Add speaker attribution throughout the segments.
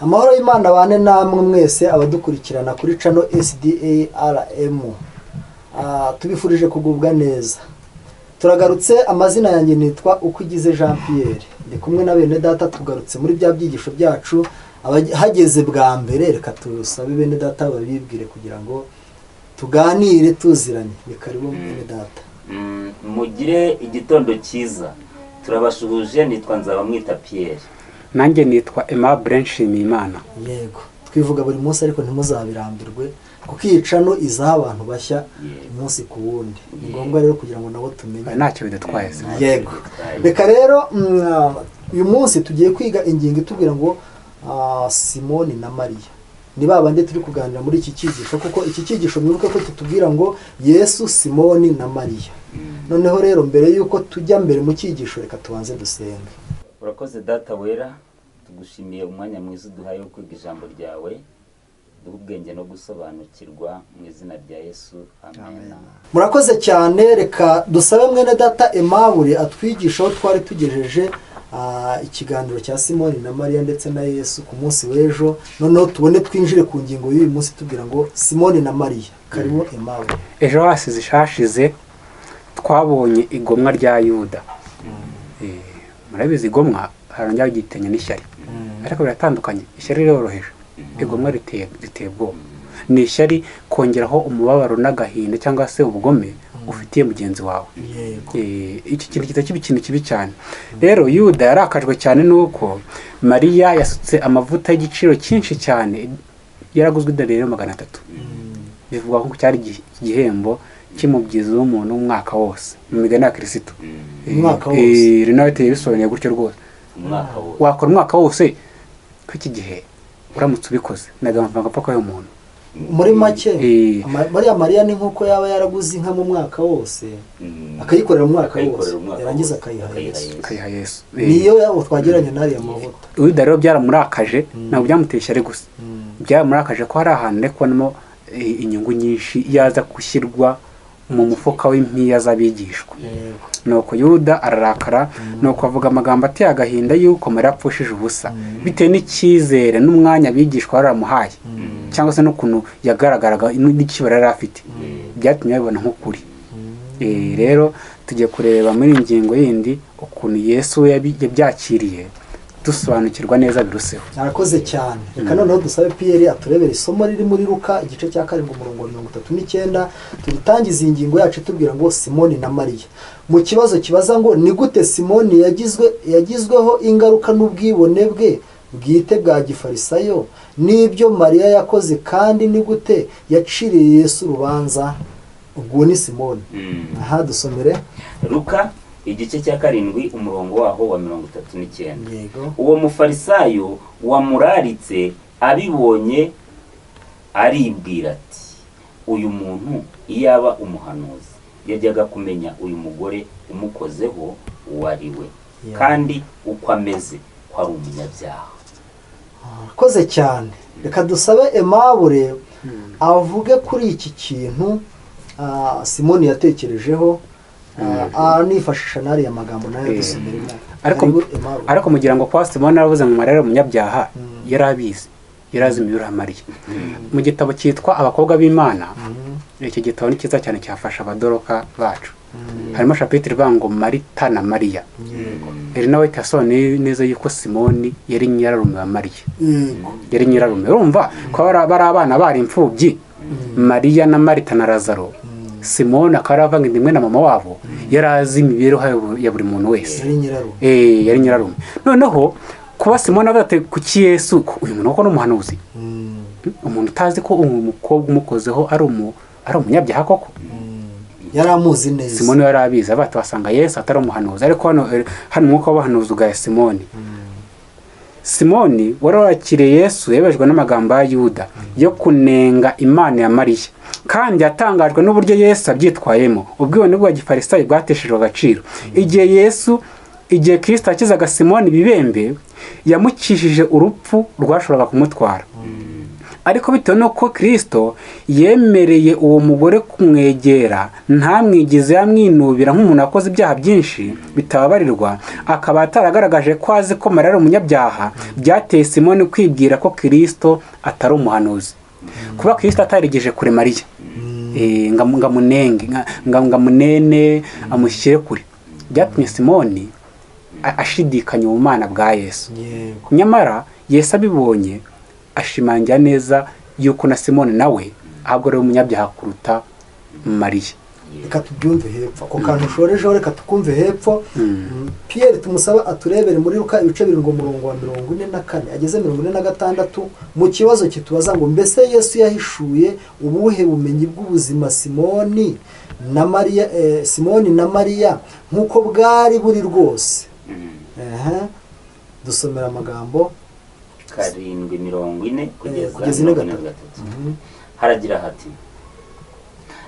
Speaker 1: Amahoro y'Imana bane namwe mwese abadukurikirana kuri channel SDARM. Tubifurije kugubwa neza. Turagarutse, amazina yanjye nitwa Ukwigize Jean Pierre. Ndi kumwe na bene data tugarutse muri bya byigisho byacu hageze bwa mbere. Reka tusabe bene data babibwire kugira ngo tuganire tuziranye. Ni karibu bene data.
Speaker 2: Mugire igitondo cyiza. Turabashuhuje, nitwa Nzabamwita Pierre.
Speaker 3: Nanjye nitwa Aimable Nshimiyimana.
Speaker 1: Yego, twivuga buri munsi ariko ntimuzabirambirwe kuko iyi channel izaha abantu bashya umunsi ku wundi. Ni ngombwa rero kugira ngo nabo tumenye.
Speaker 3: Ntacyo bidatwaye.
Speaker 1: Yego. Reka rero uyu munsi tugiye kwiga ingingo itubwira ngo Simoni na Mariya. Ni babande turi kuganira muri iki cyigisho kuko iki cyigisho mwibuke ko kitubwira ngo Yesu, Simoni na Mariya. Noneho rero mbere yuko tujya mbere mu cyigisho reka tubanze dusenge.
Speaker 2: Urakoze data wera, tugushimiye umwanya mwiza uduhaye wo kwiga ijambo ryawe, ubwenge no gusobanukirwa mu izina rya Yesu. Amen.
Speaker 1: Murakoze cyane. Reka dusabe mwene data Aimable atwigisha aho twari tugejeje ikiganiro cya Simoni na Mariya ndetse na Yesu ku munsi w'ejo. Noneho tubone twinjire ku ngingo y'uyu munsi tubwira ngo Simoni na Mariya. Karibu Aimable.
Speaker 3: Ejo hasize ishashize twabonye igomwa rya Yuda. Murabizi igomwa harongera gitenya n'ishyari. Ariko biratandukanye. Ishyari riroroheje. Igomwa riteye ubwoba. Ni ishyari kongeraho umubabaro n'agahinda cyangwa se ubugome ufitiye mugenzi wawe. Iki kintu kiba ikintu kibi cyane. Rero Yuda yarakajwe cyane nuko Mariya yasutse amavuta y'igiciro cyinshi cyane, yaraguzwe $300. Bivuga ko cyari igihembo kimubyiza umuntu umwaka wose mu migani ya Kristo.
Speaker 1: Umwaka wose.
Speaker 3: Rinawe bisobanuye gutyo rwose.
Speaker 2: Umwaka wose.
Speaker 3: Wakora umwaka wose ko iki gihe uramutse ubikoze nagamafaranga apfa ko umuntu.
Speaker 1: Muri make Mariya ni nkuko yaba yaraguze inka mu mwaka wose akayikorera mu mwaka wose yarangiza akayiha Yesu. Niyo yabo twageranye n'ariya mavuta.
Speaker 3: Yuda rero byaramurakaje, ntabwo byamutesha ari gusa. Byaramurakaje ko hari ahantu ari kubonamo inyungu nyinshi yaza gushyirwa mu mufuka w'impiya z'abigishwa. Nuko Yuda ararakara, nuko avuga amagambo ateye agahinda yuko Mariya apfushije ubusa bitewe n'icyizere n'umwanya abigishwa baramuhaye cyangwa se n'ukuntu yagaragaraga n'ikibara yari afite. Byatumye babibona nk'ukuri. Rero tugiye kureba muri ingingo yindi ukuntu Yesu yabyakiriye, dusobanukirwa neza biruseho.
Speaker 1: Narakoze cyane. Reka noneho dusabe Pierre aturebera isomo riri muri Luka igice cya 7 umurongo 39 turitangiza ingingo yacu tubwira ngo Simoni na Mariya. Mu kibazo kibaza ngo ni gute Simoni yagizweho ingaruka n'ubwibone bwe bwite bwa gifarisayo n'ibyo Mariya yakoze, kandi ni gute yaciriye Yesu urubanza. Ubwo ni Simoni. Aha dusomere
Speaker 2: Luka igice cya 7 umurongo waho wa 39.
Speaker 1: Yego.
Speaker 2: Uwo mufarisayo wamuraritse abibonye aribwira ati, uyu muntu iyaba umuhanuzi yajyaga kumenya uyu mugore umukozeho uwo ari we, kandi uko ameze ko ari umunyabyaha.
Speaker 1: Koze cyane. Reka dusabe Aimable avuge kuri iki kintu Simoni yatekerejeho, nifashisha n'ariya magambo nayo dusomera.
Speaker 3: Ariko mugira ngo kwa Simoni aravuze ngo Mariya umunyabyaha, yarabizi, yarazi imiburo ya Mariya. Mu gitabo cyitwa Abakobwa b'Imana, iki gitabo ni cyiza cyane cyafasha abadoroka bacu. Harimo chapitre ivuga Marita na Mariya. Eri nawe yasobanuye neza yuko Simoni yari nyirarume wa Mariya. Yari nyirarume. Urumva ko bari abana bari imfubyi, Mariya na Marita na Lazaro. Simoni akaravanga indimwe na mama wabo, yarazi imibereho ya buri muntu wese. Yari nyirarume. Noneho kuba Simoni avuga kuki Yesu uyu muntu ko n'umuhanuzi. Umuntu utazi ko umukobwa umukozeho ari umunyabyaha koko.
Speaker 1: Yaramuzi neza.
Speaker 3: Simoni yarabizi, abata basanga Yesu atari umuhanuzi, ariko hano umwuka w'abahanuzi ugaya Simoni. Simoni warakiriye Yesu yabejwe n'amagambo ya Yuda yo kunenga Imana ya Mariya, kandi yatangajwe n'uburyo Yesu abyitwayemo. Ubwibone bwa gifarisayo bwateshejwe agaciro. Igihe Kristo akizaga Simoni bibembe, yamukishije urupfu rwashoboraga kumutwara. ariko bitewe n'uko kirisito yemereye uwo mugore kumwegera ntamwigize yamwinubira nk'umuntu wakoze ibyaha byinshi bitababarirwa, akaba ataragaragaje ko azi ko Mariya ari umunyabyaha, byateye Simoni kwibwira ko kirisito atari umuhanuzi. Kuba kirisito atarigeje kure Mariya ngo amunene amushyire kure, byatumye Simoni ashidikanya ubumana bwa Yesu. Nyamara Yesu abibonye ashimangira neza yuko na Simoni nawe ahubwo ari umunyabyaha kuruta Mariya.
Speaker 1: Reka tubyumve hepfo ako kantu ushorejeho, reka tukumve hepfo. Pierre tumusaba aturebere muri Luka ibice 7 umurongo wa 44 ageze 46 mu kibazo kitubaza ngo mbese Yesu yahishuye ubuhe bumenyi bw'ubuzima Simoni na Mariya nk'uko bwari buri rwose. Dusomera amagambo
Speaker 2: 7:40 kugeza 43. Haragira hati,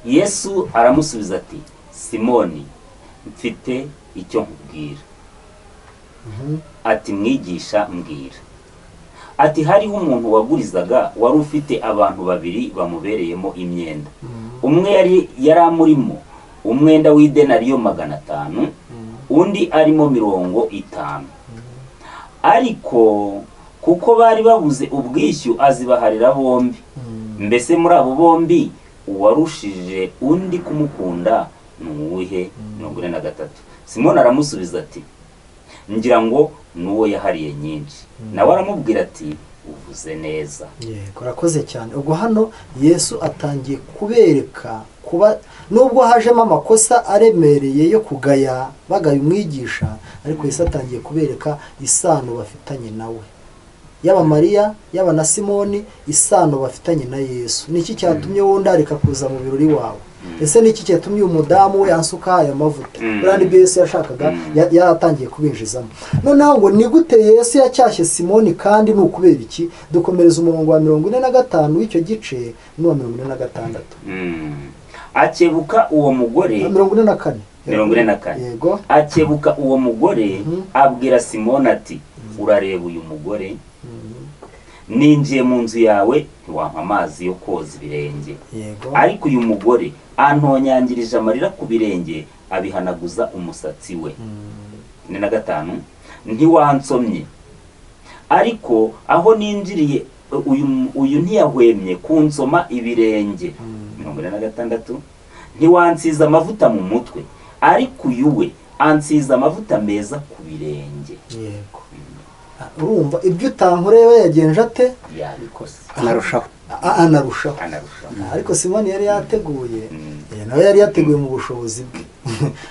Speaker 2: Yesu aramusubiza ati, Simoni, mfite icyo nkubwira. Ati, mwigisha mbwira. Ati, hariho umuntu wagurizaga wari ufite abantu babiri bamubereyemo imyenda. Umwe yari amurimo umwenda w'idenariyo 500, undi arimo 50. Ariko kuko bari babuze ubwishyu azibaharira bombi. Mbese muri abo bombi uwarushije undi kumukunda nuwuhe? 43. Simoni aramusubiza ati, ngira ngo nuwo yahariye nyinshi. Nawe aramubwira ati, uvuze neza.
Speaker 1: Yego, urakoze cyane. Ubwo hano Yesu atangiye kubereka kuba nubwo hajemo amakosa aremereye yo kugaya bagaya umwigisha, ariko Yesu atangiye kubereka isano bafitanye nawe, yaba Mariya yaba na Simoni, isano bafitanye na Yesu. Niki cyatumye wundi areka kuza mu birori wawe? Ese niki cyatumye umudamu we yansuka aya mavuta? Kandi Yesu yashakaga yaratangiye kubinjizamo. Noneho ngo ni gute Yesu yacyashye Simoni kandi ni ukubera iki? Dukomereza umurongo wa 45 w'icyo gice n'uwa 46.
Speaker 2: Akebuka uwo mugore
Speaker 1: 44. Yego.
Speaker 2: Akebuka uwo mugore abwira Simoni ati, urareba uyu mugore? Ninjiye mu nzu yawe ntiwampa amazi yo koza ibirenge. Ariko uyu mugore antonyangirije amarira ku birenge abihanaguza umusatsi we. 45. Ntiwansomye. Ariko aho ninjiriye uyu ntiyahwemye kunsoma ibirenge. 46. Ntiwansiza amavuta mu mutwe, ariko uyu we ansiza amavuta meza ku birenge.
Speaker 1: Yego. Urumva ibyo utankureba yagenje ate?
Speaker 2: Yabikose.
Speaker 1: Anarushaho. Ariko Simoni yari yateguye, nawe yari yateguye mu bushobozi bwe.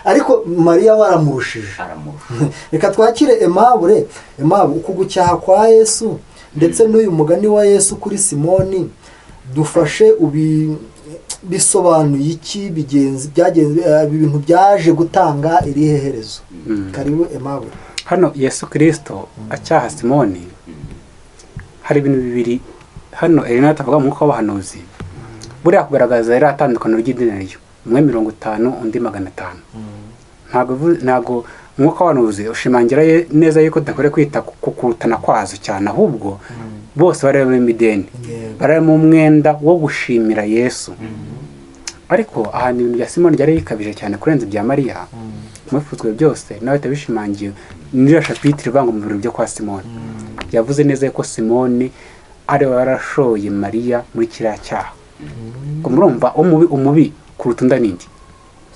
Speaker 1: Ariko Mariya waramurushije. Reka twakire Aimable. Uku gucyaha kwa Yesu ndetse n'uyu mugani wa Yesu kuri Simoni dufashe bisobanuye iki? Byagenze ibintu byaje gutanga irihe herezo? Karibu Aimable.
Speaker 3: Hano Yesu Kristo acyaha Simoni, hari ibintu bibiri hano Elena atavuga mu mwuka w'abahanuzi. Buriya kugaragaza yari atandukano ry'idinariyo, umwe 50 undi 500. Ntago umwuka w'abahanuzi ushimangira neza yuko dakore kwita kukutana kwazo cyane, ahubwo bose bari mu mideni, bari mu mwenda wo gushimira Yesu. Ariko ahantu ibintu bya Simoni byari bikabije cyane kurenza ibya Mariya, mufuzwe byose nawe tabishimangiye n'iriya chapitre banga mu biro byo kwa Simoni. Yavuze neza ko Simoni ari warashoye Mariya muri kiriya cyaha. Kumurumva umubi kuruta ndanindi,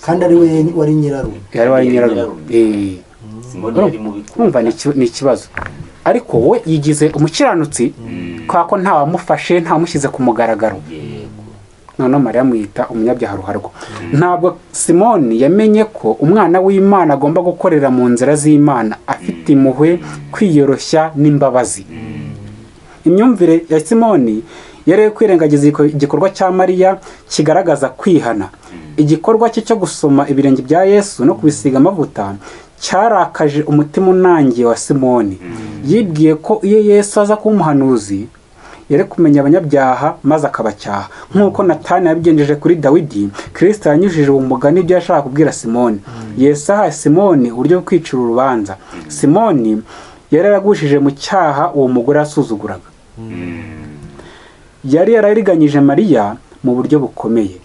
Speaker 1: kandi ari we wari nyirarume.
Speaker 3: Yari wari nyirarume.
Speaker 2: Simoni yari mubi.
Speaker 3: Kumva ni ikibazo. Ariko we yigize umukiranutsi kwako nta wamufashe, nta mushyize ku mugaragaro. None Mariya mwita umunyabyaha ruharwa. Ntabwo Simoni yamenye ko umwana w'Imana agomba gukorera mu nzira z'Imana afite impuhwe, kwiyoroshya n'imbabazi. Imyumvire ya Simoni yari kwirengagiza igikorwa cya Mariya kigaragaza kwihana. Igikorwa cyo gusoma ibirenge bya Yesu no kubisiga amavuta cyarakaje umutima unangiye wa Simoni. Yibwiye ko iyo Yesu aza kuba umuhanuzi yari kumenya abanyabyaha maze akabacyaha, nk'uko Natani yabigenjeje kuri Dawidi. Kristo yanyujije umugani ibyo yashaka kubwira Simoni. Yesu aha Simoni uburyo bwo kwicira urubanza. Simoni yari yaragushije mu cyaha uwo mugore asuzuguraga. yari yarariganyije mariya mu buryo bukomeye.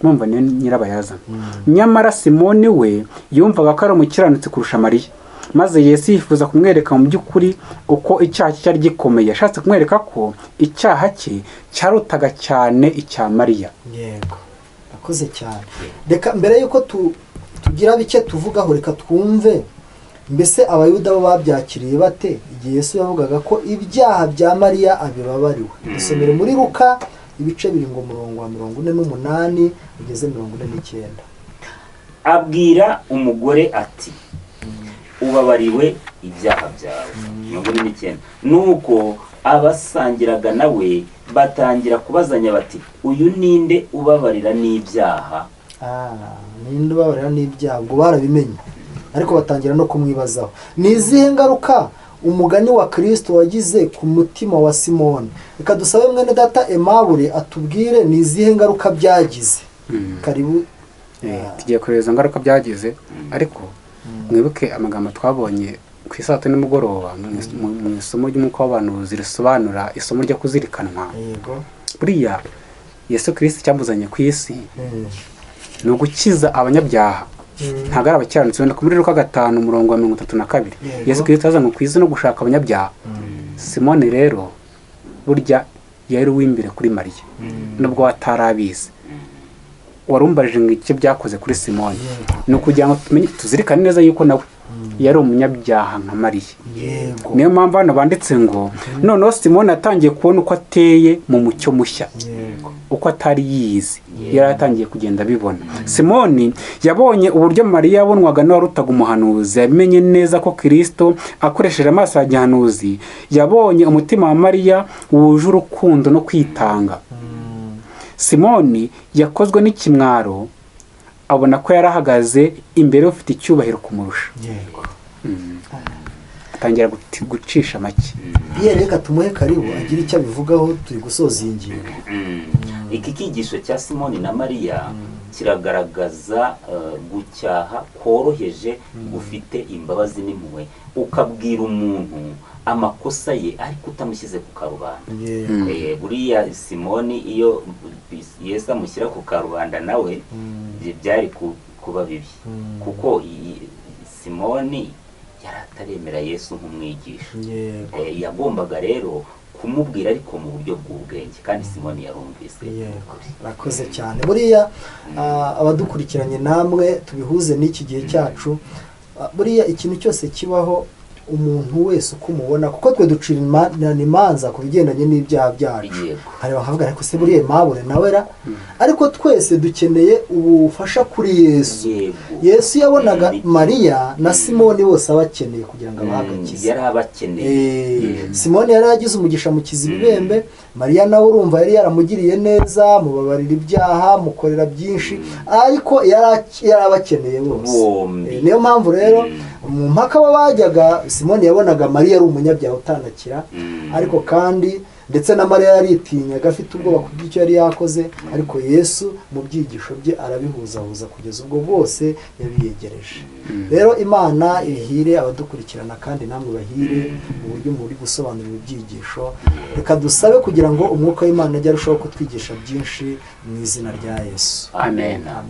Speaker 3: Mwumva ni nyirabayazana. Nyamara Simoni we yumvaga ko ari umukiranutsi kurusha mariya, maze Yesu yifuza kumwereka mu by'ukuri uko icyaha cye cyari gikomeye. Yashatse kumwereka ko icyaha cye cyarutaga cyane icya mariya.
Speaker 1: Yego, akoze cyane. Reka mbere yuko tugira bike tuvugaho, reka twumve mbese abayuda bo babyakiriye bate igihe Yesu yavugaga ko ibyaha bya mariya abibabariwe. Dusomere muri Luka ibice biri ngo murongo wa 48 ugeze 49.
Speaker 2: Abwira umugore ati ubabariwe ibyaha byawe. 49. Nuko abasangiraga nawe batangira kubazanya bati uyu ninde ubabarira n'ibyaha?
Speaker 1: Ninde ubabarira n'ibyaha? Ubwo barabimenye, ariko batangira no kumwibazaho. Ni izihe ngaruka umugani wa Kristo wagize ku mutima wa Simoni? Reka dusabe mwene data Aimable atubwire ni izihe ngaruka byagize. Karibu.
Speaker 3: Tugiye kureba izo ngaruka byagize, ariko mwibuke amagambo twabonye ku isabato nimugoroba mu isomo ry'umwuka w'abantu risobanura isomo ryo kuzirikanwa.
Speaker 1: Yego.
Speaker 3: Buriya Yesu Kristo cyamuzanye ku isi ni ugukiza abanyabyaha, ntabwo ari abakiranutsi. Wenda muri Luka 5 umurongo wa 32, Yesu Kristo yazanywe ku isi no gushaka abanyabyaha. Simoni rero burya yari uw'imbere kuri mariya, nubwo atarabizi. Warumbarije ngo icyo byakoze kuri Simoni ni ukugira ngo tuzirikane neza yuko nawe yari umunyabyaha nka mariya. Niyo mpamvu hano banditse ngo noneho Simoni atangiye kubona uko ateye mu mucyo mushya, uko atari yizi, yari atangiye kugenda abibona. Simoni yabonye uburyo mariya yabonwaga n'uwarutaga umuhanuzi. Yamenye neza ko Kristo akoresheje amaso ya gihanuzi yabonye umutima wa mariya wuje urukundo no kwitanga. Simoni yakozwe n'ikimwaro, abona ko yarahagaze imbere ufite icyubahiro kumurusha. Atangira gucisha make.
Speaker 1: Reka tumuhe karibu agira icyo abivugaho, turi gusoza iyi ngingo.
Speaker 2: Iki kigisho cya Simoni na Mariya kiragaragaza gucyaha koroheje gufite imbabazi n'impuhwe. Ukabwira umuntu amakosa ye ariko utamushyize ku karubanda. Buriya Simoni iyo Yesu amushyira ku karubanda nawe byari kuba bibi, kuko Simoni yari ataremera Yesu nk'umwigisha. Yagombaga rero kumubwira ariko mu buryo bw'ubwenge, kandi Simoni yarumvise.
Speaker 1: Rakoze cyane. Buriya abadukurikiranye namwe tubihuze n'iki gihe cyacu. Buriya ikintu cyose kibaho umuntu wese uko umubona, kuko twe ducira imanza ku bigendanye n'ibyaha byacu. Hari bakavuga ariko se buriya Aimable nawe ra, ariko twese dukeneye ubufasha kuri Yesu. Yesu yabonaga Mariya na Simoni bose abakeneye kugira ngo abahagakize.
Speaker 2: Yari abakeneye.
Speaker 1: Simoni yari yagize umugisha mu Kizibibembe, Mariya nawe urumva yari yaramugiriye neza, mubabarira ibyaha, mukorera byinshi, ariko yari abakeneye bose. Niyo mpamvu rero mu mpaka bajyaga, Simoni yabonaga Mariya ari umunyabyaha utanakira, ariko kandi ndetse na Mariya yaritinyaga, afite ubwoba kubw'icyo yari yakoze, ariko Yesu mu byigisho bye arabihuzahuza kugeza ubwo bwose yabiyegereje. Rero Imana ihire abadukurikirana, kandi namwe bahire mu buryo muri gusobanurira ibyigisho. Reka dusabe kugira ngo umwuka w'Imana ajye arushaho kutwigisha byinshi mu izina rya Yesu.
Speaker 2: Amen.